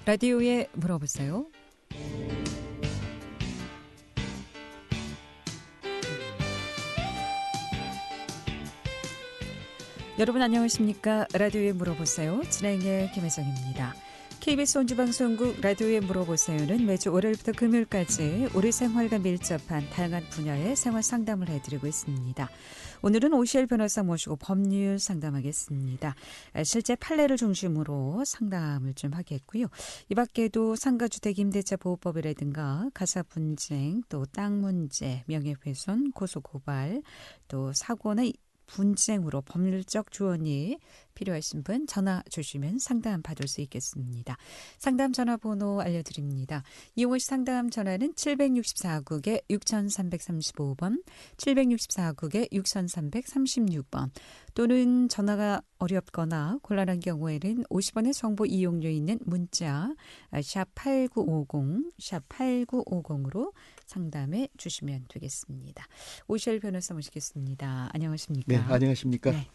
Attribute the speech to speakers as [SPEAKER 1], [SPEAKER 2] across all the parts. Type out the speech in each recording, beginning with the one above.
[SPEAKER 1] 라디오에 물어보세요. 여러분 안녕하십니까? 라디오에 물어보세요. 진행의 김혜정입니다. KBS 원주방송국 라디오에 물어보세요는 매주 월요일부터 금요일까지 우리 생활과 밀접한 다양한 분야의 생활 상담을 해드리고 있습니다. 오늘은 오시엘 변호사 모시고 법률 상담하겠습니다. 실제 판례를 중심으로 상담을 좀 하겠고요. 이 밖에도 상가주택 임대차 보호법이라든가 가사 분쟁, 또 땅 문제, 명예훼손, 고소고발, 또 사고나 분쟁으로 법률적 조언이 필요하신 분 전화 주시면 상담 받을 수 있겠습니다. 상담 전화번호 알려드립니다. 이용호 씨 상담 전화는 764국에 6335번, 764국에 6336번 또는 전화가 어렵거나 곤란한 경우에는 50원의 정보 이용료 있는 문자 샵 8950, 샵 8950으로 상담해 주시면 되겠습니다. 오시엘 변호사 모시겠습니다. 안녕하십니까?
[SPEAKER 2] 네, 안녕하십니까?
[SPEAKER 1] 네.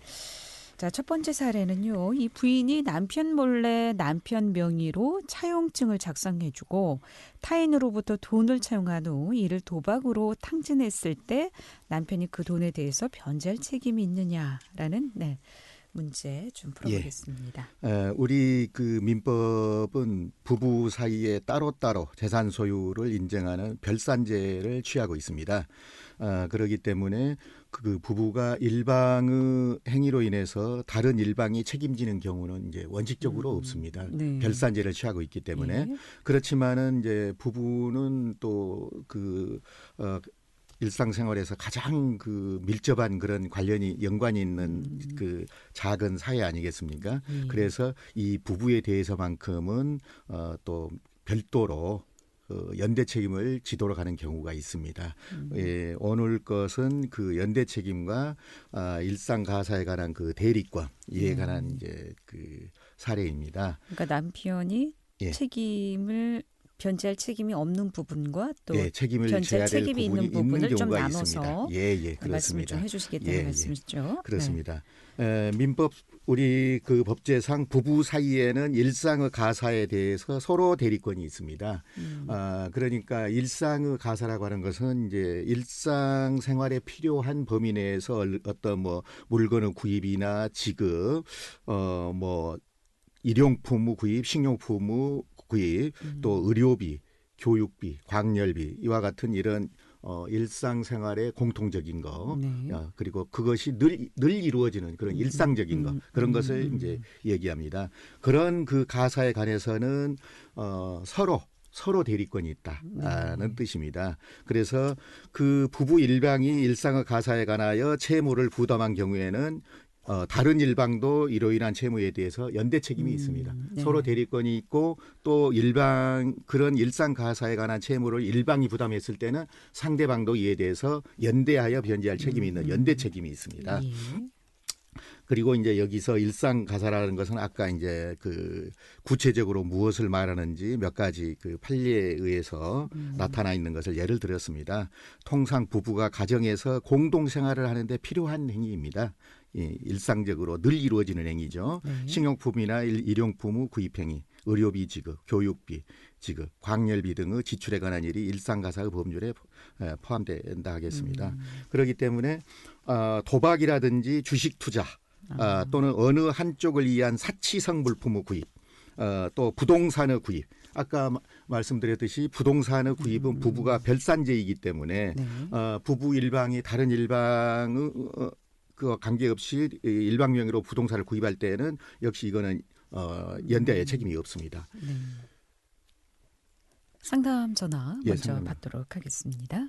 [SPEAKER 1] 자, 첫 번째 사례는요. 이 부인이 남편 몰래 남편 명의로 차용증을 작성해주고 타인으로부터 돈을 차용한 후 이를 도박으로 탕진했을 때 남편이 그 돈에 대해서 변제할 책임이 있느냐라는 문제 좀 풀어보겠습니다.
[SPEAKER 2] 우리 그 민법은 부부 사이에 따로따로 재산 소유를 인정하는 별산제를 취하고 있습니다. 그렇기 때문에 그 부부가 일방의 행위로 인해서 다른 일방이 책임지는 경우는 이제 원칙적으로 없습니다.
[SPEAKER 1] 네.
[SPEAKER 2] 별산제를 취하고 있기 때문에
[SPEAKER 1] 네.
[SPEAKER 2] 그렇지만은 이제 부부는 또 일상생활에서 가장 그 밀접한 그런 연관이 있는 그 작은 사회 아니겠습니까? 그래서 이 부부에 대해서만큼은 또 별도로 연대 책임을 지도록 하는 경우가 있습니다. 오늘 것은 그 연대 책임과 일상 가사에 관한 그 대리권 이에 관한 이제 그 사례입니다.
[SPEAKER 1] 그러니까 남편이 책임을 변제할 책임이 없는 부분과 또
[SPEAKER 2] 책임을
[SPEAKER 1] 변제할
[SPEAKER 2] 져야 될
[SPEAKER 1] 책임이
[SPEAKER 2] 부분이
[SPEAKER 1] 있는 부분을 좀
[SPEAKER 2] 경우가
[SPEAKER 1] 나눠서
[SPEAKER 2] 있습니다.
[SPEAKER 1] 말씀을 좀 해주시겠다는 말씀이시죠?
[SPEAKER 2] 그렇습니다. 민법 우리 그 법제상 부부 사이에는 일상의 가사에 대해서 서로 대리권이 있습니다. 그러니까 일상의 가사라고 하는 것은 이제 일상 생활에 필요한 범위 내에서 어떤 뭐 물건의 구입이나 지급, 일용품의 구입, 식료품의 구입, 또 의료비, 교육비, 광열비 이와 같은 이런 일상생활의 공통적인 거, 그리고 그것이 늘 이루어지는 그런 일상적인 거 그런 것을 이제 얘기합니다. 그런 그 가사에 관해서는 서로 대리권이 있다는 뜻입니다. 그래서 그 부부 일방이 일상의 가사에 관하여 채무를 부담한 경우에는 다른 일방도 이로 인한 채무에 대해서 연대 책임이 있습니다. 서로 대리권이 있고 또 그런 일상 가사에 관한 채무를 일방이 부담했을 때는 상대방도 이에 대해서 연대하여 변제할 책임이 있는 연대 책임이 있습니다. 그리고 이제 여기서 일상 가사라는 것은 아까 이제 그 구체적으로 무엇을 말하는지 몇 가지 그 판례에 의해서 나타나 있는 것을 예를 들었습니다. 통상 부부가 가정에서 공동 생활을 하는데 필요한 행위입니다. 일상적으로 늘 이루어지는 행위죠. 식료품이나 일용품의 구입 행위, 의료비 지급, 교육비 지급, 광열비 등의 지출에 관한 일이 일상가사의 법률에 포함된다 하겠습니다. 그렇기 때문에 도박이라든지 주식 투자 또는 어느 한쪽을 위한 사치성 물품의 구입, 또 부동산의 구입. 아까 말씀드렸듯이 부동산의 구입은 부부가 별산제이기 때문에 부부 일방이 다른 일방의 그 관계없이 일방 명의로 부동산을 구입할 때는 역시 이거는 연대의 책임이 없습니다.
[SPEAKER 1] 상담 전화 먼저 받도록 하겠습니다.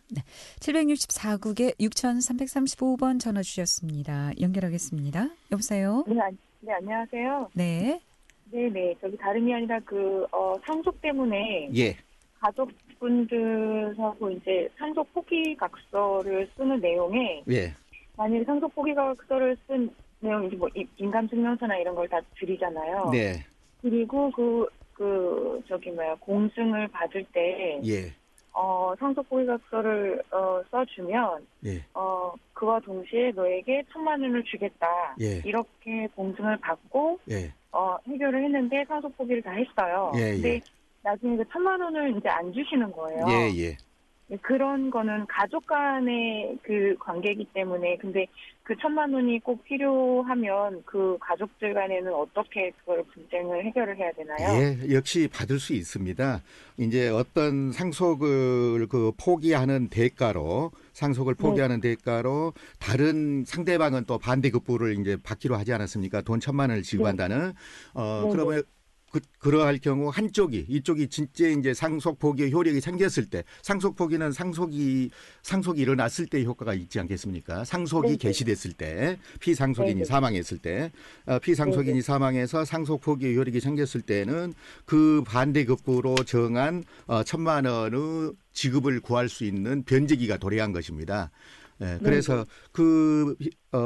[SPEAKER 1] 764국에 6335번 전화 주셨습니다. 연결하겠습니다. 여보세요?
[SPEAKER 3] 네, 안녕하세요.
[SPEAKER 1] 네.
[SPEAKER 3] 네네. 저기 다름이 아니라 상속 때문에 가족분들하고 이제 상속 포기 각서를 쓰는 내용에 만약에 상속 포기 각서를 쓴 내용이 이제 뭐 인감증명서나 이런 걸 다 드리잖아요.
[SPEAKER 2] 네.
[SPEAKER 3] 그리고 공증을 받을 때 상속 포기 각서를 써주면 그와 동시에 너에게 1,000만 원을 주겠다. 이렇게 공증을 받고 해결을 했는데 상속 포기를 다 했어요.
[SPEAKER 2] 예,
[SPEAKER 3] 근데
[SPEAKER 2] 예.
[SPEAKER 3] 나중에 그 1,000만 원을 이제 안 주시는 거예요.
[SPEAKER 2] 예, 예.
[SPEAKER 3] 그런 거는 가족 간의 그 관계이기 때문에 근데 그 1,000만 원이 꼭 필요하면 그 가족들 간에는 어떻게 그걸 분쟁을 해결을 해야 되나요?
[SPEAKER 2] 예, 역시 받을 수 있습니다. 이제 어떤 상속을 포기하는 대가로 다른 상대방은 또 반대급부를 이제 받기로 하지 않았습니까? 돈 1,000만 원을 지급한다는. 그러면 그러할 경우 이쪽이 진짜 이제 상속 포기의 효력이 생겼을 때, 상속 포기는 상속이 일어났을 때 효과가 있지 않겠습니까? 상속이 개시됐을 때, 피상속인이 사망했을 때, 피상속인이 사망해서 상속 포기의 효력이 생겼을 때는 그 반대급부로 정한 1,000만 원의 지급을 구할 수 있는 변제기가 도래한 것입니다. 예, 그래서 그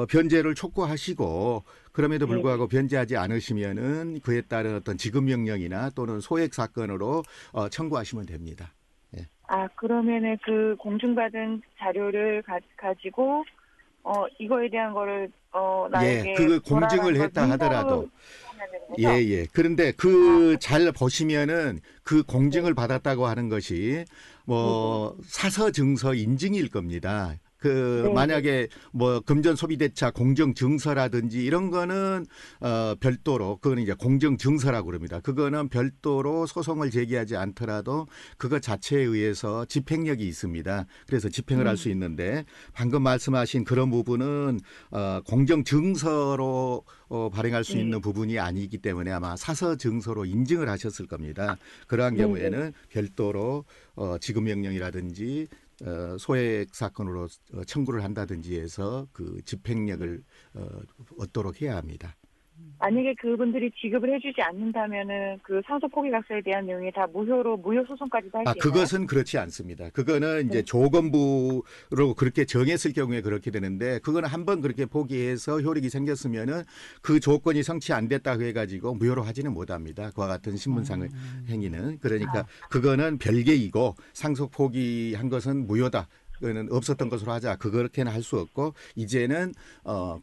[SPEAKER 2] 변제를 촉구하시고 그럼에도 불구하고 변제하지 않으시면은 그에 따른 어떤 지급 명령이나 또는 소액 사건으로 청구하시면 됩니다. 예.
[SPEAKER 3] 그러면은 그 공증받은 자료를 가지고 이거에 대한 거를 나에게
[SPEAKER 2] 그 공증을 했다 하더라도 예. 그런데 잘 보시면은 그 공증을 받았다고 하는 것이 사서 증서 인증일 겁니다. 만약에 금전 소비대차 공정 증서라든지 이런 거는 별도로 그거는 이제 공정 증서라고 그럽니다. 그거는 별도로 소송을 제기하지 않더라도 그거 자체에 의해서 집행력이 있습니다. 그래서 집행을 할 수 있는데 방금 말씀하신 그런 부분은 공정 증서로 발행할 수 있는 부분이 아니기 때문에 아마 사서 증서로 인증을 하셨을 겁니다. 그러한 경우에는 별도로 지급 명령이라든지 소액 사건으로 청구를 한다든지 해서 그 집행력을 얻도록 해야 합니다.
[SPEAKER 3] 만약에 그분들이 지급을 해주지 않는다면은 그 상속 포기각서에 대한 내용이 다 무효로 무효 소송까지도 할 수 있나요?
[SPEAKER 2] 그것은 그렇지 않습니다. 그거는 이제 조건부로 그렇게 정했을 경우에 그렇게 되는데 그거는 한번 그렇게 포기해서 효력이 생겼으면은 그 조건이 성취 안 됐다고 해가지고 무효로 하지는 못합니다. 그와 같은 신분상 행위는 그러니까 그거는 별개이고 상속 포기한 것은 무효다. 그는 없었던 것으로 하자. 그렇게는 할 수 없고 이제는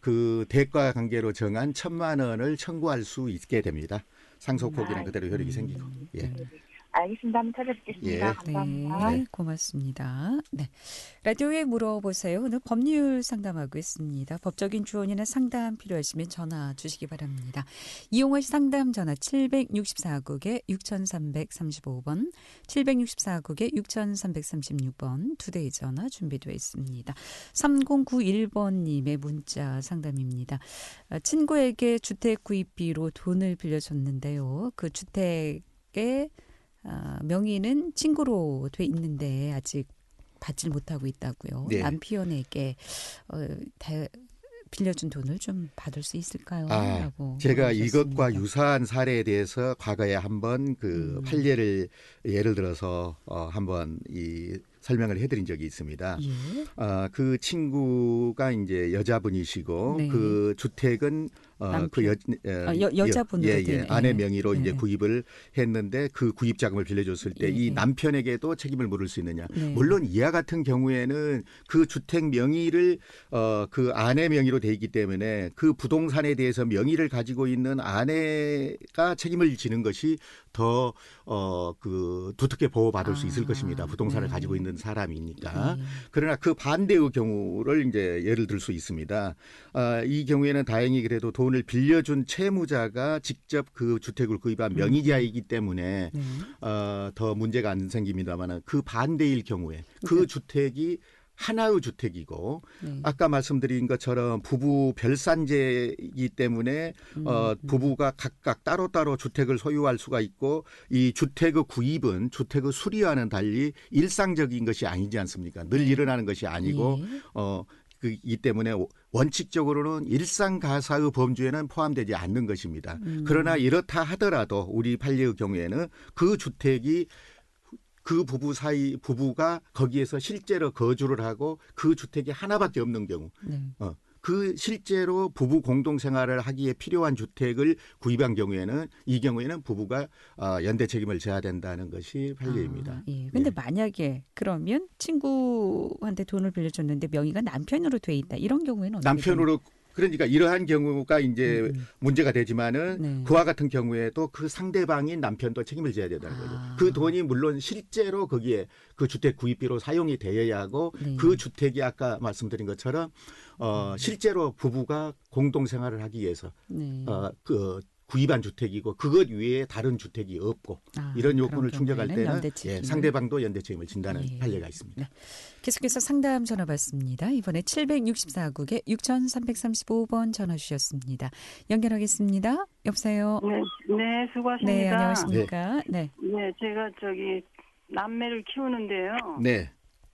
[SPEAKER 2] 그 대가 관계로 정한 1,000만 원을 청구할 수 있게 됩니다. 상속 포기는 그대로 효력이 생기고. 예.
[SPEAKER 3] 알겠습니다. 한번 찾아뵙겠습니다.
[SPEAKER 1] 예.
[SPEAKER 3] 감사합니다.
[SPEAKER 1] 네, 고맙습니다. 네. 라디오에 물어보세요. 오늘 법률 상담하고 있습니다. 법적인 조언이나 상담 필요하시면 전화 주시기 바랍니다. 이용화 상담 전화 764국에 6335번, 764국에 6336번 두 대의 전화 준비되어 있습니다. 3091번님의 문자 상담입니다. 친구에게 주택 구입비로 돈을 빌려줬는데요. 그 주택에 명의는 친구로 돼 있는데 아직 받질 못하고 있다고요. 네. 남편에게 빌려준 돈을 좀 받을 수 있을까요? 라고
[SPEAKER 2] 제가
[SPEAKER 1] 물어보셨습니다.
[SPEAKER 2] 이것과 유사한 사례에 대해서 과거에 한번 판례를 예를 들어서 한번 설명을 해드린 적이 있습니다.
[SPEAKER 1] 예.
[SPEAKER 2] 그 친구가 이제 여자분이시고 그 주택은 여자분으로 아내 명의로 이제 구입을 했는데 그 구입 자금을 빌려줬을 때 이 남편에게도 책임을 물을 수 있느냐? 물론 이와 같은 경우에는 그 주택 명의를 그 아내 명의로 돼 있기 때문에 그 부동산에 대해서 명의를 가지고 있는 아내가 책임을 지는 것이 더 두텁게 보호받을 수 있을 것입니다. 부동산을 가지고 있는 사람이니까. 그러나 그 반대의 경우를 이제 예를 들 수 있습니다. 이 경우에는 다행히 그래도 돈을 빌려준 채무자가 직접 그 주택을 구입한 명의자이기 때문에 더 문제가 안 생깁니다만 그 반대일 경우에 그 주택이 하나의 주택이고 아까 말씀드린 것처럼 부부 별산제이기 때문에 부부가 각각 따로따로 주택을 소유할 수가 있고 이 주택의 구입은 주택의 수리와는 달리 일상적인 것이 아니지 않습니까? 늘 일어나는 것이 아니고 이 때문에 원칙적으로는 일상가사의 범주에는 포함되지 않는 것입니다. 그러나 이렇다 하더라도 우리 판례의 경우에는 그 주택이 그 부부가 거기에서 실제로 거주를 하고 그 주택이 하나밖에 없는 경우 그 실제로 부부 공동생활을 하기에 필요한 주택을 구입한 경우에는 이 경우에는 부부가 연대 책임을 져야 된다는 것이 판례입니다.
[SPEAKER 1] 그런데 만약에 그러면 친구한테 돈을 빌려줬는데 명의가 남편으로 돼 있다. 이런 경우에는 어떻게
[SPEAKER 2] 남편으로 그러니까 이러한 경우가 이제 문제가 되지만은
[SPEAKER 1] 네.
[SPEAKER 2] 그와 같은 경우에도 그 상대방인 남편도 책임을 져야 된다는 거죠. 그 돈이 물론 실제로 거기에 그 주택 구입비로 사용이 되어야 하고
[SPEAKER 1] 네.
[SPEAKER 2] 그 주택이 아까 말씀드린 것처럼 실제로 부부가 공동 생활을 하기 위해서
[SPEAKER 1] 네.
[SPEAKER 2] 그 구입한 주택이고 그것 외에 다른 주택이 없고 이런 요건을 충족할 때는 상대방도 연대 책임을 진다는 판례가 있습니다.
[SPEAKER 1] 네. 계속해서 상담 전화 받습니다. 이번에 764국에 6335번 전화 주셨습니다. 연결하겠습니다. 여보세요.
[SPEAKER 4] 네, 수고하십니다.
[SPEAKER 1] 네, 안녕하십니까. 네.
[SPEAKER 4] 네, 제가 남매를 키우는데요.
[SPEAKER 2] 네.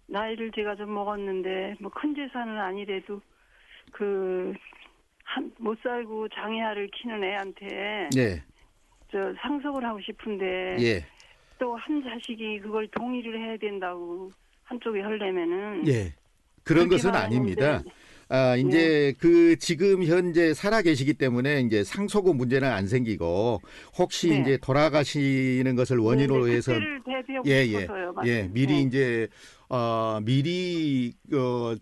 [SPEAKER 4] 나이를 제가 좀 먹었는데 뭐 큰 재산은 아니래도 못 살고 장애아를 키우는 애한테
[SPEAKER 2] 네.
[SPEAKER 4] 상속을 하고 싶은데
[SPEAKER 2] 예.
[SPEAKER 4] 또 한 자식이 그걸 동의를 해야 된다고 한쪽에 하려면은
[SPEAKER 2] 예. 그런 것은 아닙니다. 이제 지금 현재 살아 계시기 때문에 이제 상속후 문제는 안 생기고 혹시 이제 돌아가시는 것을 원인으로 해서 미리 이제 미리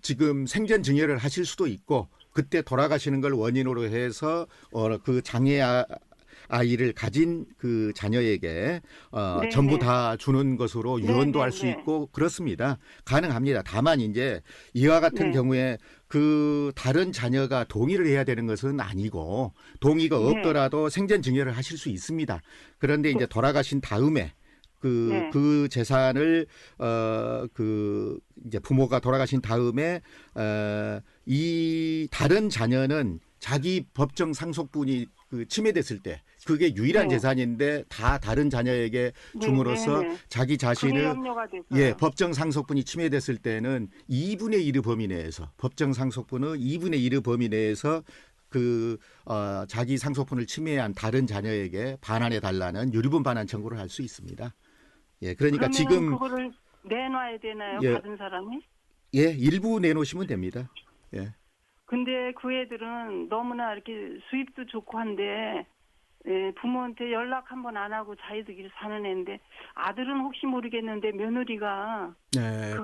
[SPEAKER 2] 지금 생전 증여를 하실 수도 있고 그때 돌아가시는 걸 원인으로 해서 그 장애 아이를 가진 그 자녀에게 전부 다 주는 것으로 유언도 할 수 있고 그렇습니다. 가능합니다. 다만 이제 이와 같은 경우에 그 다른 자녀가 동의를 해야 되는 것은 아니고 동의가 없더라도 생전 증여를 하실 수 있습니다. 그런데 이제 돌아가신 다음에 그 재산을 이제 부모가 돌아가신 다음에 이 다른 자녀는 자기 법정 상속분이 침해됐을 때 그게 유일한 재산인데 다 다른 자녀에게 줌으로써 자기 자신을 법정 상속분이 침해됐을 때는 2분의 1의 범위 내에서 법정 상속분의 2분의 1의 범위 내에서 자기 상속분을 침해한 다른 자녀에게 반환해 달라는 유류분 반환 청구를 할 수 있습니다. 예, 그러니까 지금
[SPEAKER 4] 그거를 내놔야 되나요? 받은 사람이?
[SPEAKER 2] 예, 일부 내놓으시면 됩니다. 예.
[SPEAKER 4] 근데 그 애들은 너무나 이렇게 수입도 좋고 한데 부모한테 연락 한번 안 하고 자기들끼리 사는 애인데 아들은 혹시 모르겠는데 며느리가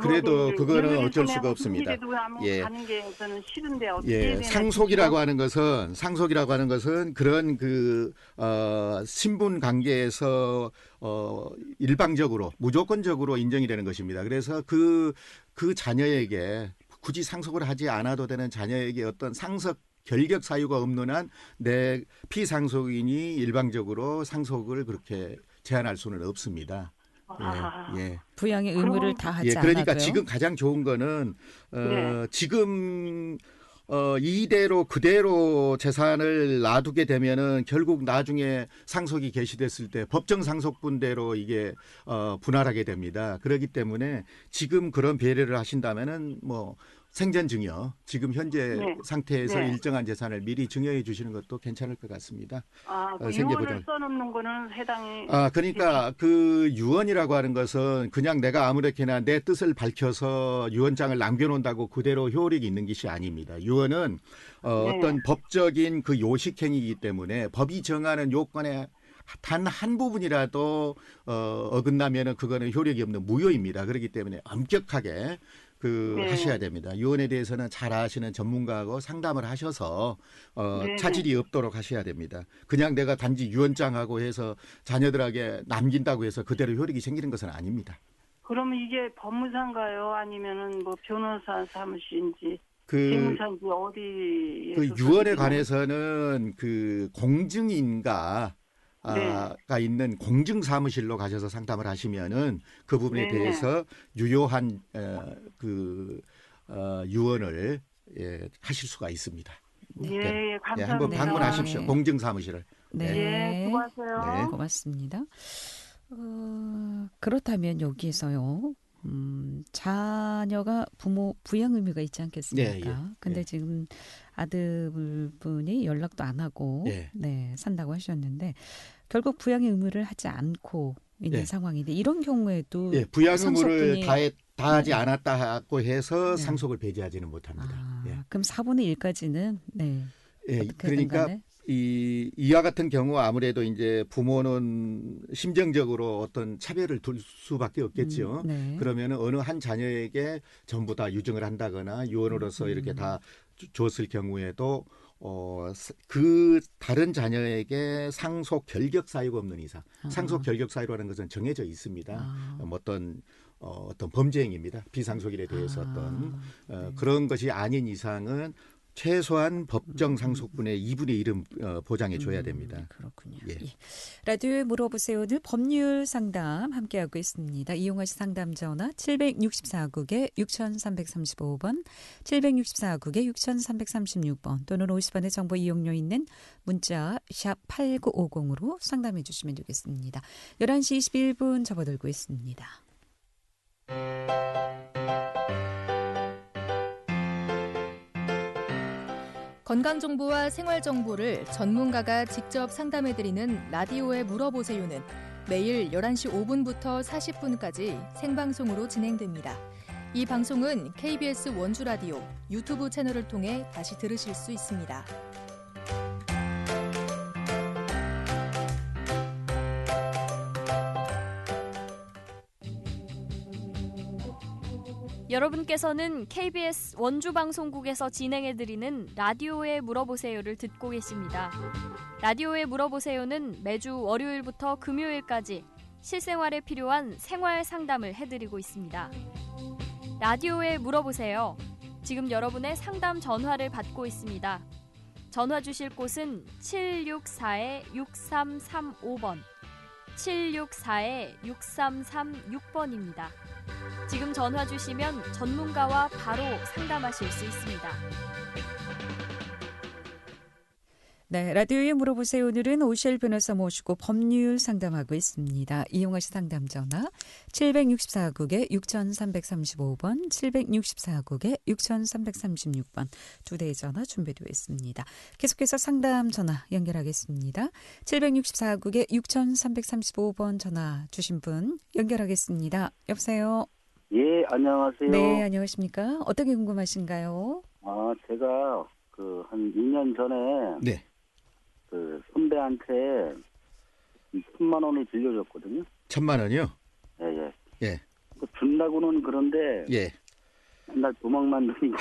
[SPEAKER 2] 그래도 그거는 어쩔 수가 없습니다.
[SPEAKER 4] 가는 게 저는 싫은데 어떻게 해야 되나
[SPEAKER 2] 상속이라고 하는 것은 그런 신분 관계에서 일방적으로 무조건적으로 인정이 되는 것입니다. 그래서 그 자녀에게 굳이 상속을 하지 않아도 되는 자녀에게 어떤 결격 사유가 없는 한 내 피상속인이 일방적으로 상속을 그렇게 제한할 수는 없습니다.
[SPEAKER 1] 부양의 의무를 다하지 않아도요.
[SPEAKER 2] 그러니까 지금 가장 좋은 거는 지금 이대로 그대로 재산을 놔두게 되면은 결국 나중에 상속이 개시됐을 때 법정 상속분대로 이게 분할하게 됩니다. 그렇기 때문에 지금 그런 배려를 하신다면은 생전 증여, 지금 현재 상태에서 일정한 재산을 미리 증여해 주시는 것도 괜찮을 것 같습니다.
[SPEAKER 4] 유언을 써놓는 거는 해당이.
[SPEAKER 2] 그러니까 그 유언이라고 하는 것은 그냥 내가 아무렇게나 내 뜻을 밝혀서 유언장을 남겨놓는다고 그대로 효력이 있는 것이 아닙니다. 유언은 어떤 법적인 그 요식행위이기 때문에 법이 정하는 요건에 단 한 부분이라도 어긋나면은 그거는 효력이 없는 무효입니다. 그렇기 때문에 엄격하게 하셔야 됩니다. 유언에 대해서는 잘 아시는 전문가하고 상담을 하셔서 차질이 없도록 하셔야 됩니다. 그냥 내가 단지 유언장하고 해서 자녀들에게 남긴다고 해서 그대로 효력이 생기는 것은 아닙니다.
[SPEAKER 4] 그러면 이게 법무사인가요? 아니면은 변호사 사무실인지 재무사인지 어디에?
[SPEAKER 2] 유언에 관해서는 공증인가 가 있는 공증사무실로 가셔서 상담을 하시면은 그 부분에 대해서 유효한 유언을 하실 수가 있습니다.
[SPEAKER 4] 감사합니다.
[SPEAKER 2] 한번 방문하십시오. 공증사무실을.
[SPEAKER 4] 수고하세요.
[SPEAKER 1] 고맙습니다. 그렇다면 여기에서요. 자녀가 부모 부양 의무가 있지 않겠습니까? 근데 지금 아들분이 연락도 안 하고 산다고 하셨는데 결국 부양의 의무를 하지 않고 있는 상황인데 이런 경우에도
[SPEAKER 2] 부양 의무를 다하지 않았다고 해서 상속을 배제하지는 못합니다.
[SPEAKER 1] 그럼 4분의 1까지는
[SPEAKER 2] 그러니까 이와 같은 경우 아무래도 이제 부모는 심정적으로 어떤 차별을 둘 수밖에 없겠죠. 그러면 어느 한 자녀에게 전부 다 유증을 한다거나 유언으로서 이렇게 다 줬을 경우에도 그 다른 자녀에게 상속 결격 사유가 없는 이상, 상속 결격 사유라는 것은 정해져 있습니다. 어떤 범죄 행위입니다. 비상속일에 대해서 그런 것이 아닌 이상은 최소한 법정 상속분의 2분의 1은 보장해 줘야 됩니다.
[SPEAKER 1] 그렇군요.
[SPEAKER 2] 예.
[SPEAKER 1] 예. 라디오에 물어보세요. 오늘 법률 상담 함께하고 있습니다. 이용하시 상담 전화 764국에 6335번, 764국에 6336번 또는 50원의 정보 이용료 있는 문자 샵 8950으로 상담해 주시면 되겠습니다. 11시 21분 접어들고 있습니다.
[SPEAKER 5] 건강정보와 생활정보를 전문가가 직접 상담해드리는 라디오에 물어보세요는 매일 11시 5분부터 40분까지 생방송으로 진행됩니다. 이 방송은 KBS 원주라디오 유튜브 채널을 통해 다시 들으실 수 있습니다.
[SPEAKER 6] 여러분께서는 KBS 원주방송국에서 진행해드리는 라디오에 물어보세요를 듣고 계십니다. 라디오에 물어보세요는 매주 월요일부터 금요일까지 실생활에 필요한 생활 상담을 해드리고 있습니다. 라디오에 물어보세요. 지금 여러분의 상담 전화를 받고 있습니다. 전화 주실 곳은 764-6335번, 764-6336번입니다. 지금 전화 주시면 전문가와 바로 상담하실 수 있습니다.
[SPEAKER 1] 네, 라디오에 물어보세요. 오늘은 오셸 변호사 모시고 법률 상담하고 있습니다. 이용하시 상담 전화 764국에 6335번, 764국에 6336번 두 대의 전화 준비되어 있습니다. 계속해서 상담 전화 연결하겠습니다. 764국에 6335번 전화 주신 분 연결하겠습니다. 여보세요?
[SPEAKER 7] 예, 안녕하세요.
[SPEAKER 1] 네, 안녕하십니까? 어떤 게 궁금하신가요?
[SPEAKER 7] 제가 한 2년 전에
[SPEAKER 2] 네.
[SPEAKER 7] 선배한테 1,000만 원을 빌려줬거든요.
[SPEAKER 2] 1,000만 원이요?
[SPEAKER 7] 예.
[SPEAKER 2] 예.
[SPEAKER 7] 준다고는 그런데
[SPEAKER 2] 예.
[SPEAKER 7] 맨날 도망만 다니고.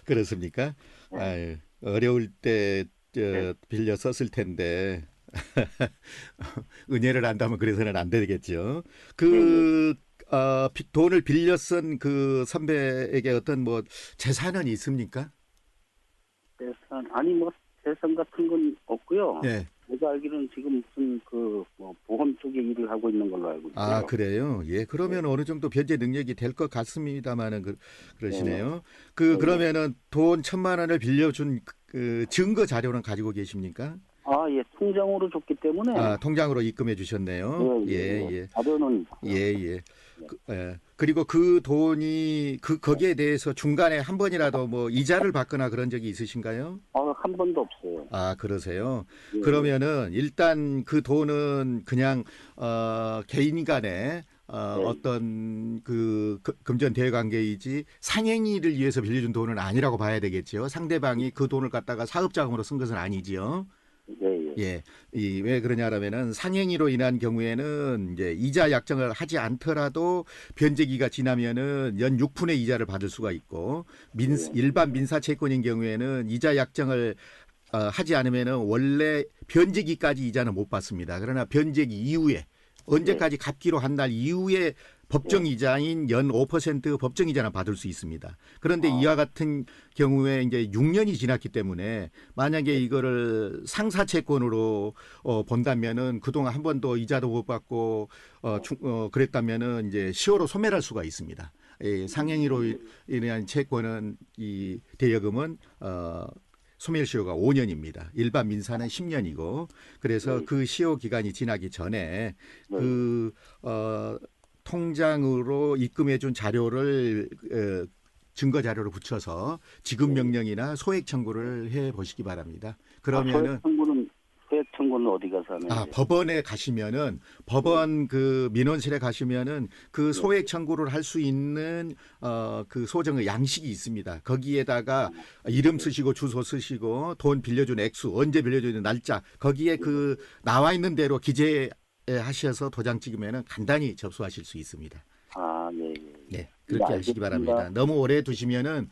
[SPEAKER 2] 그렇습니까?
[SPEAKER 7] 네.
[SPEAKER 2] 아유, 어려울 때
[SPEAKER 7] 네.
[SPEAKER 2] 빌려 썼을 텐데 은혜를 안다면 그래서는 안 되겠죠. 돈을 빌려 쓴 그 선배에게 어떤 재산은 있습니까?
[SPEAKER 7] 재산 재산 같은 건 없고요.
[SPEAKER 2] 네.
[SPEAKER 7] 제가 알기로는 지금 무슨 보험 쪽에 일을 하고 있는 걸로 알고 있어요.
[SPEAKER 2] 아, 그래요? 예, 그러면 어느 정도 변제 능력이 될 것 같습니다만은 그러시네요. 그러면은 돈 1,000만 원을 빌려준 증거 자료는 가지고 계십니까?
[SPEAKER 7] 예, 통장으로 줬기 때문에.
[SPEAKER 2] 통장으로 입금해 주셨네요.
[SPEAKER 7] 예. 자료는.
[SPEAKER 2] 예. 그리고 그 돈이 거기에 대해서 중간에 한 번이라도 이자를 받거나 그런 적이 있으신가요?
[SPEAKER 7] 한 번도 없어요.
[SPEAKER 2] 그러세요?
[SPEAKER 7] 예.
[SPEAKER 2] 그러면은 일단 그 돈은 그냥 개인 간에 어떤 금전 대외 관계이지 상행위를 위해서 빌려준 돈은 아니라고 봐야 되겠죠. 상대방이 그 돈을 갖다가 사업 자금으로 쓴 것은 아니지요. 예. 왜 그러냐라면은 상행위로 인한 경우에는 이제 이자 약정을 하지 않더라도 변제기가 지나면은 연 6푼의 이자를 받을 수가 있고 일반 민사 채권인 경우에는 이자 약정을 하지 않으면은 원래 변제기까지 이자는 못 받습니다. 그러나 변제기 이후에 언제까지 갚기로 한 날 이후에 법정 이자인 연 5% 법정 이자는 받을 수 있습니다. 그런데 이와 같은 경우에 이제 6년이 지났기 때문에 만약에 이거를 상사 채권으로 본다면은 그동안 한 번도 이자도 못 받고 그랬다면은 이제 시효로 소멸할 수가 있습니다. 상행위로 인한 채권은 이 대여금은 소멸시효가 5년입니다. 일반 민사는 10년이고 그래서 그 시효 기간이 지나기 전에 통장으로 입금해준 자료를 증거 자료를 붙여서 지급 명령이나 소액 청구를 해 보시기 바랍니다. 그러면은
[SPEAKER 7] 소액 청구는 어디 가서 하면
[SPEAKER 2] 법원에 가시면은 법원 민원실에 가시면은 그 소액 청구를 할 수 있는 그 소정의 양식이 있습니다. 거기에다가 이름 쓰시고 주소 쓰시고 돈 빌려준 액수 언제 빌려준 날짜 거기에 나와 있는 대로 기재 하셔서 도장 찍으면 간단히 접수하실 수 있습니다.
[SPEAKER 7] 네.
[SPEAKER 2] 네, 그렇게 하시기 바랍니다. 너무 오래 두시면은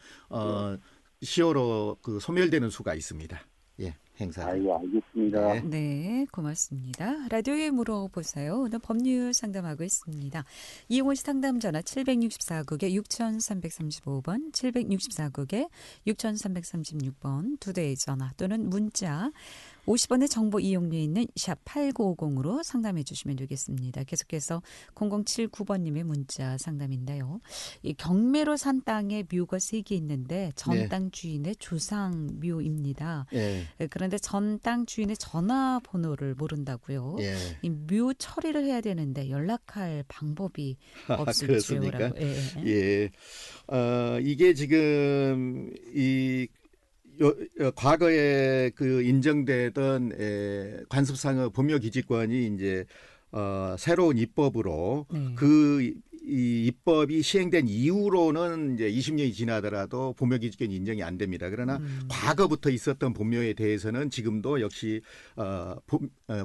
[SPEAKER 2] 시효로 그 소멸되는 수가 있습니다. 예, 행사.
[SPEAKER 7] 아이고, 알겠습니다.
[SPEAKER 2] 네.
[SPEAKER 1] 네, 고맙습니다. 라디오에 물어보세요. 오늘 법률 상담하고 있습니다. 이용원 씨 상담 전화 764국에 6335번, 764국에 6336번 두 대의 전화 또는 문자 50원의 정보 이용료 있는 샵 8950으로 상담해 주시면 되겠습니다. 계속해서 0079번님의 문자 상담인데요. 이 경매로 산 땅에 묘가 3개 있는데 전 땅 주인의 조상 묘입니다.
[SPEAKER 2] 예.
[SPEAKER 1] 그런데 전 땅 주인의 전화번호를 모른다고요.
[SPEAKER 2] 예.
[SPEAKER 1] 이 묘 처리를 해야 되는데 연락할 방법이 없을지요.
[SPEAKER 2] 그렇습니까?
[SPEAKER 1] 예.
[SPEAKER 2] 이게 지금 과거에 그 인정되던 관습상의 법묘기지권이 이제 새로운 입법으로 이 입법이 시행된 이후로는 이제 20년이 지나더라도 법묘기지권이 인정이 안 됩니다. 그러나 과거부터 있었던 법묘에 대해서는 지금도 역시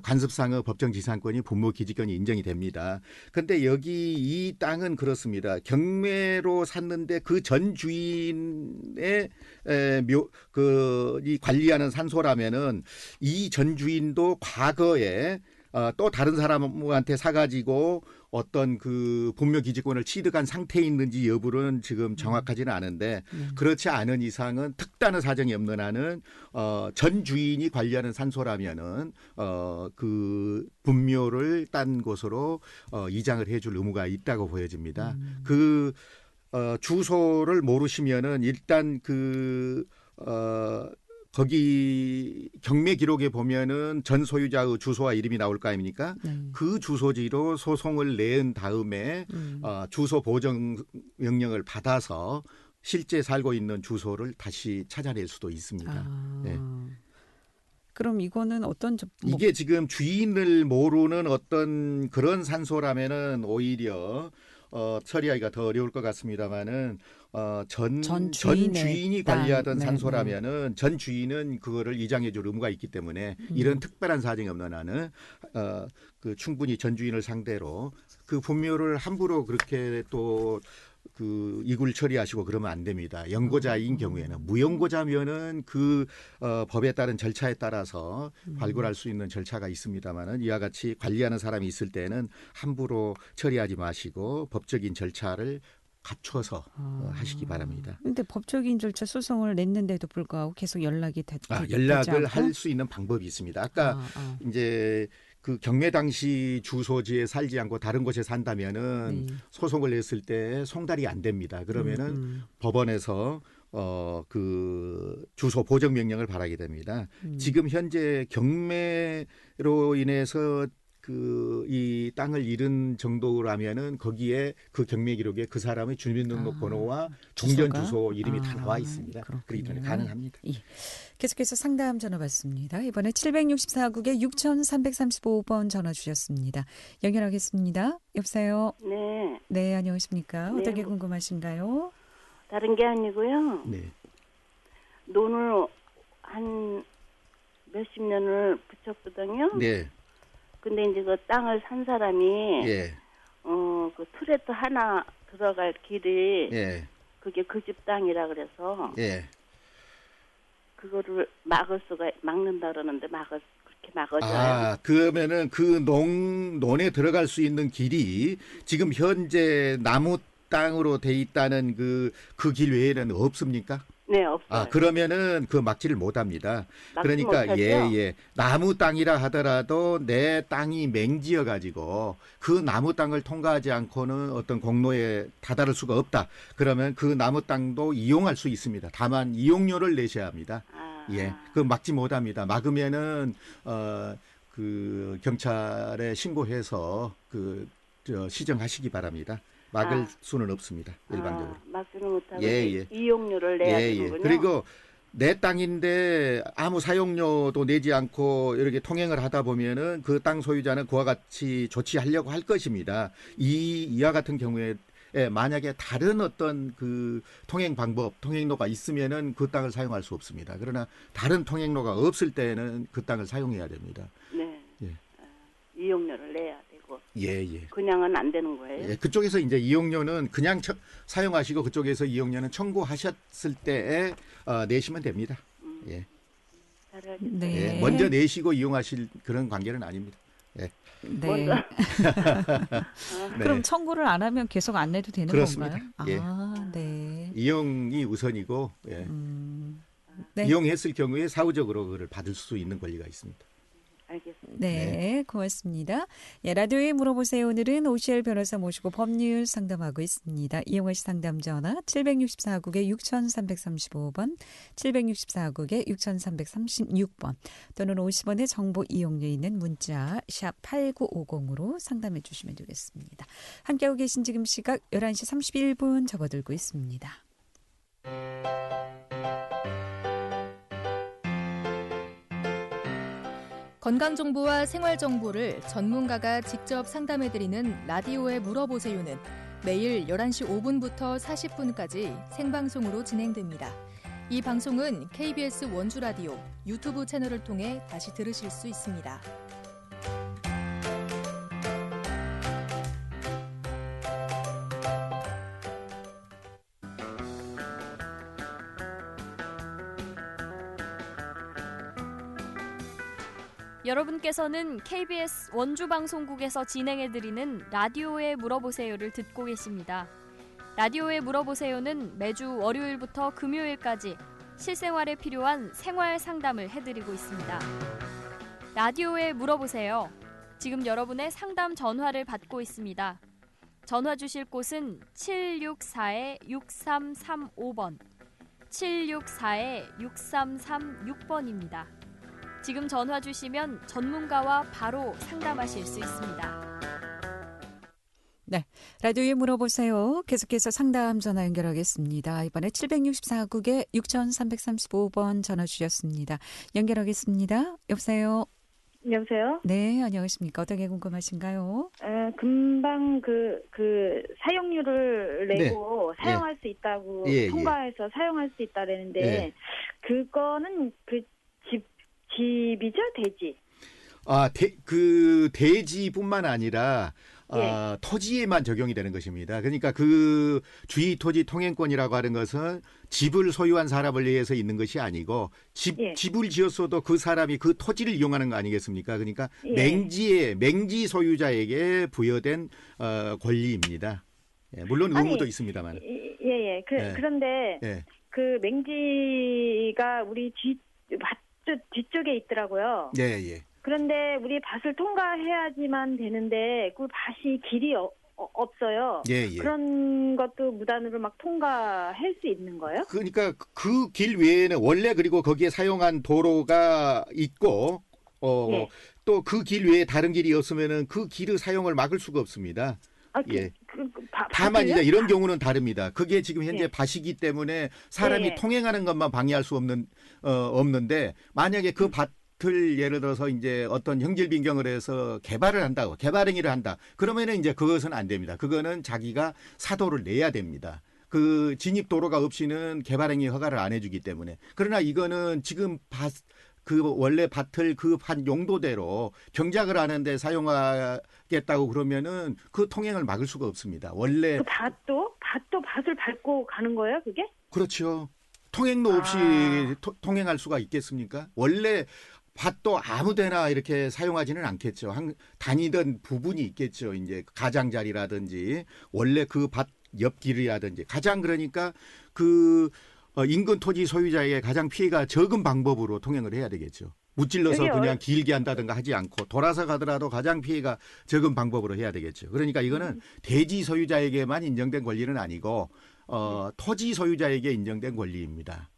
[SPEAKER 2] 관습상의 법정지상권이 법묘기지권이 인정이 됩니다. 그런데 여기 이 땅은 그렇습니다. 경매로 샀는데 그 전 주인의 이 관리하는 산소라면은 이 전 주인도 과거에 또 다른 사람한테 사가지고 어떤 그 법묘기지권을 취득한 상태에 있는지 여부는 지금 정확하지는 않은데 그렇지 않은 이상은 특단의 사정이 없는 한은 전 주인이 관리하는 산소라면은 그 분묘를 딴 곳으로 이장을 해줄 의무가 있다고 보여집니다. 그 주소를 모르시면은 일단 거기 경매 기록에 보면은 전 소유자의 주소와 이름이 나올 거 아닙니까? 그 주소지로 소송을 낸 다음에 주소 보정 명령을 받아서 실제 살고 있는 주소를 다시 찾아낼 수도 있습니다. 네.
[SPEAKER 1] 그럼 이거는 어떤
[SPEAKER 2] 이게 지금 주인을 모르는 어떤 그런 산소라면은 오히려 처리하기가 더 어려울 것 같습니다만은 전 주인이 관리하던 산소라면은 전 주인은 그거를 이장해줄 의무가 있기 때문에 이런 특별한 사정이 없는 한은 그 충분히 전 주인을 상대로 그 분묘를 함부로 그렇게 또 그 이굴 처리하시고 그러면 안 됩니다. 연고자인 경우에는 무연고자면은 그 법에 따른 절차에 따라서 발굴할 수 있는 절차가 있습니다만은 이와 같이 관리하는 사람이 있을 때는 함부로 처리하지 마시고 법적인 절차를 갖춰서 하시기 바랍니다.
[SPEAKER 1] 그런데 법적인 절차 소송을 냈는데도 불구하고 계속 연락이
[SPEAKER 2] 연락을 할 수 있는 방법이 있습니다. 아까 이제 그 경매 당시 주소지에 살지 않고 다른 곳에 산다면은 소송을 냈을 때 송달이 안 됩니다. 그러면은 법원에서 그 주소 보정 명령을 바라게 됩니다. 지금 현재 경매로 인해서 이 땅을 잃은 정도라면은 거기에 그 경매 기록에 그 사람의 주민등록번호와 종전 주소 이름이 다 나와 있습니다. 그렇기 때문에 가능합니다.
[SPEAKER 1] 예. 계속해서 상담 전화 받습니다. 이번에 764국에 6335번 전화 주셨습니다. 연결하겠습니다. 여보세요.
[SPEAKER 8] 네.
[SPEAKER 1] 네, 안녕하십니까?
[SPEAKER 8] 네.
[SPEAKER 1] 어떻게 궁금하신가요?
[SPEAKER 8] 다른 게 아니고요.
[SPEAKER 2] 네.
[SPEAKER 8] 돈을 한 몇십 년을 붙였거든요.
[SPEAKER 2] 네.
[SPEAKER 8] 근데 이제 그 땅을 산 사람이
[SPEAKER 2] 예.
[SPEAKER 8] 그 트레트 하나 들어갈 길이
[SPEAKER 2] 예.
[SPEAKER 8] 그게 그 집 땅이라 그래서
[SPEAKER 2] 예.
[SPEAKER 8] 그거를 막는다 그러는데 그렇게 막아줘요.
[SPEAKER 2] 그러면은 그 논에 들어갈 수 있는 길이 지금 현재 나무 땅으로 돼 있다는 그 길 외에는 없습니까?
[SPEAKER 8] 네, 없어요.
[SPEAKER 2] 그러면은 그 막지를 못합니다. 그러니까 예. 나무 땅이라 하더라도 내 땅이 맹지여 가지고 그 나무 땅을 통과하지 않고는 어떤 공로에 다다를 수가 없다. 그러면 그 나무 땅도 이용할 수 있습니다. 다만 이용료를 내셔야 합니다. 예, 그 막지 못합니다. 막으면은 그 경찰에 신고해서 시정하시기 바랍니다. 막을 수는 없습니다. 일반적으로.
[SPEAKER 8] 막지는 못하고
[SPEAKER 2] 예.
[SPEAKER 8] 이용료를 내야 되는군요.
[SPEAKER 2] 그리고 내 땅인데 아무 사용료도 내지 않고 이렇게 통행을 하다 보면은 그 땅 소유자는 그와 같이 조치하려고 할 것입니다. 이와 같은 경우에 만약에 다른 어떤 그 통행 방법, 통행로가 있으면은 그 땅을 사용할 수 없습니다. 그러나 다른 통행로가 없을 때는 그 땅을 사용해야 됩니다.
[SPEAKER 8] 네.
[SPEAKER 2] 예.
[SPEAKER 8] 이용료를 내야 되고.
[SPEAKER 2] 예.
[SPEAKER 8] 그냥은 안 되는 거예요?
[SPEAKER 2] 예, 그쪽에서 이제 이용료는 그냥 사용하시고 그쪽에서 이용료는 청구하셨을 때에 내시면 됩니다. 예.
[SPEAKER 1] 네.
[SPEAKER 2] 예, 먼저 내시고 이용하실 그런 관계는 아닙니다. 예.
[SPEAKER 1] 네.
[SPEAKER 2] 네.
[SPEAKER 1] 그럼 청구를 안 하면 계속 안 내도 되는
[SPEAKER 2] 그렇습니다.
[SPEAKER 1] 건가요?
[SPEAKER 2] 예.
[SPEAKER 1] 네.
[SPEAKER 2] 이용이 우선이고 예.
[SPEAKER 1] 네.
[SPEAKER 2] 이용했을 경우에 사후적으로 그걸 받을 수 있는 권리가 있습니다.
[SPEAKER 8] 알겠습니다.
[SPEAKER 1] 네, 고맙습니다. 예, 라디오에 물어보세요. 오늘은 오시엘 변호사 모시고 법률 상담하고 있습니다. 이용하시 상담 전화 764국에 6335번, 764국에 6336번 또는 50원의 정보 이용료 있는 문자 샵 8950으로 상담해 주시면 되겠습니다. 함께하고 계신 지금 시각 11시 31분 접어들고 있습니다.
[SPEAKER 5] 건강정보와 생활정보를 전문가가 직접 상담해드리는 라디오에 물어보세요는 매일 11시 5분부터 40분까지 생방송으로 진행됩니다. 이 방송은 KBS 원주라디오 유튜브 채널을 통해 다시 들으실 수 있습니다.
[SPEAKER 6] 여러분께서는 KBS 원주방송국에서 진행해드리는 라디오에 물어보세요를 듣고 계십니다. 라디오에 물어보세요는 매주 월요일부터 금요일까지 실생활에 필요한 생활 상담을 해드리고 있습니다. 라디오에 물어보세요. 지금 여러분의 상담 전화를 받고 있습니다. 전화 주실 곳은 764-6335번, 764-6336번입니다. 지금 전화 주시면 전문가와 바로 상담하실 수 있습니다.
[SPEAKER 1] 네, 라디오에 물어보세요. 계속해서 상담 전화 연결하겠습니다. 이번에 764국에 6335번 전화 주셨습니다. 연결하겠습니다. 여보세요?
[SPEAKER 9] 여보세요?
[SPEAKER 1] 네, 안녕하십니까. 어떤 게 궁금하신가요?
[SPEAKER 9] 금방 그 사용료를 내고
[SPEAKER 2] 네.
[SPEAKER 9] 사용할 수 있다고 통과해서 사용할 수 있다라는데 그거는 집이죠, 대지?
[SPEAKER 2] 그 대지뿐만 아니라 토지에만 적용이 되는 것입니다. 그러니까 그 주의 토지 통행권이라고 하는 것은 집을 소유한 사람을 위해서 있는 것이 아니고 집을 지었어도 그 사람이 그 토지를 이용하는 거 아니겠습니까? 그러니까 맹지 소유자에게 부여된 권리입니다. 물론 의무도 있습니다만.
[SPEAKER 9] 그런데 그 맹지가 우리 뒤쪽에 있더라고요. 그런데 우리 밭을 통과해야지만 되는데 그 밭이 길이 없어요. 그런 것도 무단으로 막 통과할 수 있는 거예요?
[SPEAKER 2] 그러니까 그 길 외에는 원래 그리고 거기에 사용한 도로가 있고 또 그 길 외에 다른 길이 없으면은 그 길의 사용을 막을 수가 없습니다. 다만 이제 이런 경우는 다릅니다. 그게 지금 현재 밭이기 때문에 사람이 통행하는 것만 방해할 수 없는데 만약에 그 밭을 예를 들어서 이제 어떤 형질 변경을 해서 개발을 한다고 개발행위를 한다. 그러면은 이제 그것은 안 됩니다. 그거는 자기가 사도를 내야 됩니다. 그 진입 도로가 없이는 개발행위 허가를 안 해주기 때문에. 그러나 이거는 지금 원래 밭을 그 밭 용도대로 경작을 하는데 사용하겠다고 그러면은 그 통행을 막을 수가 없습니다. 원래
[SPEAKER 9] 그 밭도 밭을 밟고 가는 거예요, 그게?
[SPEAKER 2] 그렇죠. 통행로 없이 통행할 수가 있겠습니까? 원래 밭도 아무데나 이렇게 사용하지는 않겠죠. 다니던 부분이 있겠죠. 이제 가장자리라든지 원래 그 밭 옆길이라든지 가장 그러니까 그 인근 토지 소유자에게 가장 피해가 적은 방법으로 통행을 해야 되겠죠. 무찔러서 그냥 길게 한다든가 하지 않고 돌아서 가더라도 가장 피해가 적은 방법으로 해야 되겠죠. 그러니까 이거는 대지 소유자에게만 인정된 권리는 아니고 토지 소유자에게 인정된 권리입니다.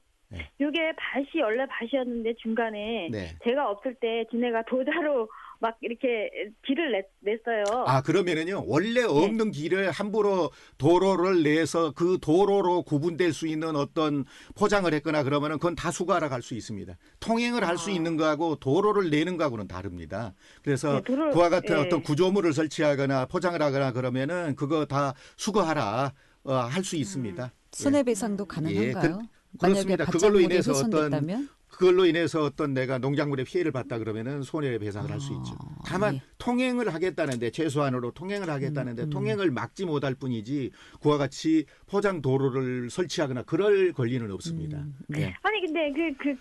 [SPEAKER 9] 이게 밭이 원래 밭이었는데 중간에 제가 없을 때 지네가 도자로 막 이렇게 길을 냈어요.
[SPEAKER 2] 그러면은요 원래 없는 길을 함부로 도로를 내서 그 도로로 구분될 수 있는 어떤 포장을 했거나 그러면은 그건 다 수거하러 갈 수 있습니다. 통행을 할 수 있는 거하고 도로를 내는 거하고는 다릅니다. 그래서 그와 같은 어떤 구조물을 설치하거나 포장을 하거나 그러면은 그거 다 수거하라 할 수 있습니다.
[SPEAKER 1] 손해배상도 가능한가요?
[SPEAKER 2] 그렇습니다. 그걸로 인해서 어떤 그걸로 인해서 어떤 내가 농작물에 피해를 봤다 그러면은 손해배상을 할 수 있죠. 다만 통행을 하겠다는데 최소한으로 통행을 하겠다는데 통행을 막지 못할 뿐이지 그와 같이 포장 도로를 설치하거나 그럴 권리는 없습니다. 네.
[SPEAKER 9] 아니 근데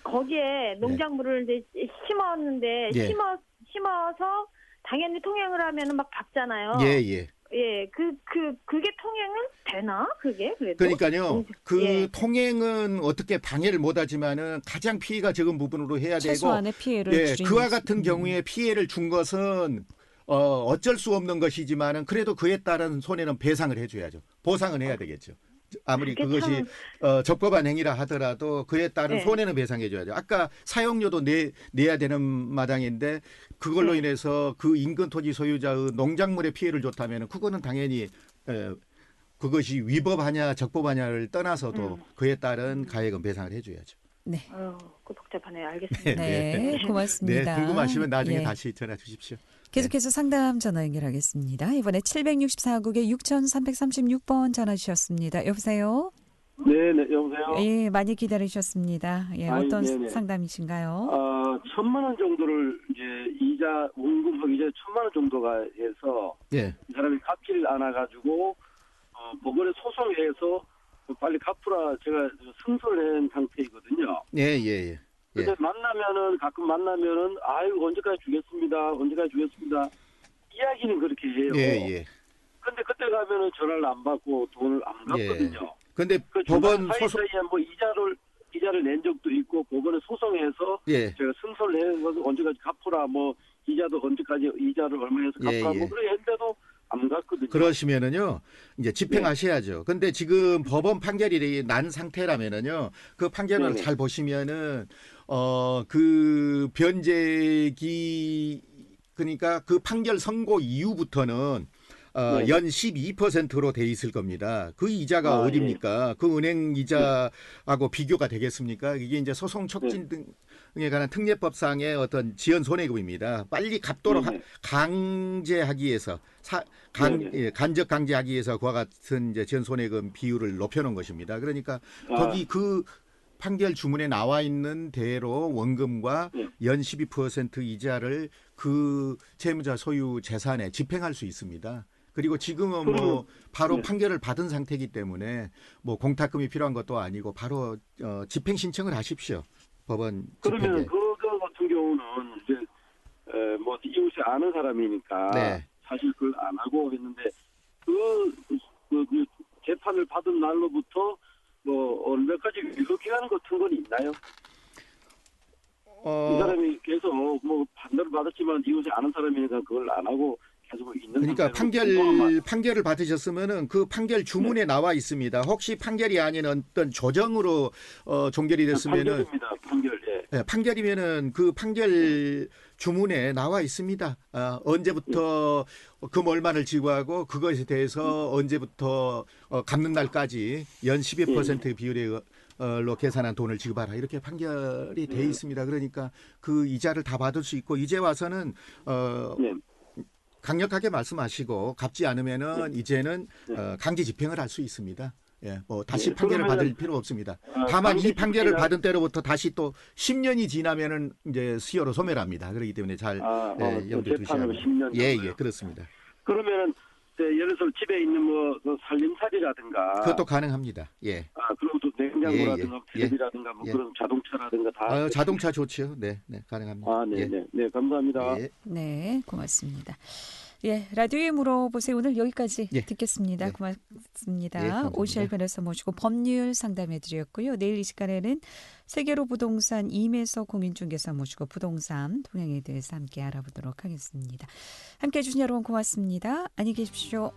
[SPEAKER 9] 거기에 농작물을 이제 심었는데 심어서 당연히 통행을 하면은 막 박잖아요.
[SPEAKER 2] 예.
[SPEAKER 9] 예, 그게 통행은 되나? 그게 그래도?
[SPEAKER 2] 그러니까요. 통행은 어떻게 방해를 못하지만은 가장 피해가 적은 부분으로 해야 되고
[SPEAKER 1] 최소한의 피해를 줄이는
[SPEAKER 2] 그와 같은 경우에 피해를 준 것은 어쩔 수 없는 것이지만은 그래도 그에 따른 손해는 배상을 해줘야죠. 보상은 해야 되겠죠. 아무리 그것이 적법한 행위라 하더라도 그에 따른 손해는 배상해줘야죠. 아까 사용료도 내야 되는 마당인데 그걸로 인해서 그 인근 토지 소유자의 농작물에 피해를 줬다면 그거는 당연히 그것이 위법하냐 적법하냐를 떠나서도 그에 따른 가액은 배상을 해줘야죠.
[SPEAKER 9] 네. 그 복잡하네요. 알겠습니다.
[SPEAKER 1] 네, 고맙습니다.
[SPEAKER 2] 네, 궁금하시면 나중에 다시 전화 주십시오.
[SPEAKER 1] 계속해서 상담 전화 연결하겠습니다. 이번에 764국에 6336번 전화 주셨습니다. 여보세요?
[SPEAKER 10] 네, 여보세요?
[SPEAKER 1] 예, 많이 기다리셨습니다. 예, 어떤 상담이신가요?
[SPEAKER 10] 1,000만 원 정도를 이제 원금하기 전에 1,000만 원 정도가 해서 이 사람이 갚지를 않아가지고 법원에 소송해서 빨리 갚으라 제가 승소를 한 상태이거든요.
[SPEAKER 2] 예.
[SPEAKER 10] 근데 가끔 만나면은 언제까지 주겠습니다. 이야기는 그렇게 해요.
[SPEAKER 2] 예.
[SPEAKER 10] 근데 그때 가면은 전화를 안 받고 돈을 안 갚거든요.
[SPEAKER 2] 근데 법원
[SPEAKER 10] 소송 뭐 이자를 낸 적도 있고 법원에 소송해서 제가 승소를 해서 언제까지 갚으라 뭐 이자도 언제까지 이자를 얼마 해서 갚으라 뭐 그래 했는데도 안 갔거든요.
[SPEAKER 2] 그러시면은요 이제 집행하셔야죠. 근데 지금 법원 판결이 난 상태라면은요 그 판결을 잘 보시면은 그 변제기 그러니까 그 판결 선고 이후부터는 연 12%로 돼 있을 겁니다. 그 이자가 어디입니까? 그 은행 이자하고 비교가 되겠습니까? 이게 이제 소송 촉진 등에 관한 특례법상의 어떤 지연 손해금입니다. 빨리 갚도록 강제하기 위해서 간접 강제하기 위해서 그와 같은 이제 지연 손해금 비율을 높여놓은 것입니다. 그러니까 거기 그 판결 주문에 나와 있는 대로 원금과 연 12% 이자를 그 채무자 소유 재산에 집행할 수 있습니다. 그리고 지금은 뭐 바로 판결을 받은 상태이기 때문에 뭐 공탁금이 필요한 것도 아니고 바로 집행 신청을 하십시오. 법원 집행에.
[SPEAKER 10] 그러면 그거 같은 경우는 이제 뭐 이웃이 아는 사람이니까 사실 그걸 안 하고 했는데 그 재판을 받은 날로부터 뭐 얼마까지 유효기간 같은 건 있나요? 이 사람이 계속 뭐 판결을 받았지만 이웃이 아는 사람이니까 그걸 안 하고 계속 있는.
[SPEAKER 2] 그러니까 판결을 받으셨으면은 그 판결 주문에 나와 있습니다. 혹시 판결이 아닌 어떤 조정으로 종결이 됐으면은 판결이면은 그 판결 주문에 나와 있습니다. 언제부터 금 얼마를 지급하고 그것에 대해서 언제부터 갚는 날까지 연 12% 비율로 계산한 돈을 지급하라 이렇게 판결이 돼 있습니다. 그러니까 그 이자를 다 받을 수 있고 이제 와서는 강력하게 말씀하시고 갚지 않으면은 이제는 강제 집행을 할 수 있습니다. 뭐 다시 판결을 받을 필요 없습니다. 다만 이 판결을 받은 때로부터 다시 또 10년이 지나면은 이제 수요로 소멸합니다. 그렇기 때문에 잘 염두에 두셔야 합니다. 예, 그렇습니다.
[SPEAKER 10] 그러면은 예를 들어 집에 있는 뭐 살림살이라든가
[SPEAKER 2] 그것도 가능합니다.
[SPEAKER 10] 그리고 또 냉장고라든가 텔레비라든가 뭐 그런 자동차라든가 다
[SPEAKER 2] 자동차 좋죠. 네, 가능합니다.
[SPEAKER 10] 네, 감사합니다.
[SPEAKER 1] 네, 고맙습니다. 라디오에 물어보세요. 오늘 여기까지 듣겠습니다. 고맙습니다. 오시엘 변호사 모시고 법률 상담해드렸고요. 내일 이 시간에는 세계로 부동산 임혜서 공인중개사 모시고 부동산 동향에 대해서 함께 알아보도록 하겠습니다. 함께해 주신 여러분 고맙습니다. 안녕히 계십시오.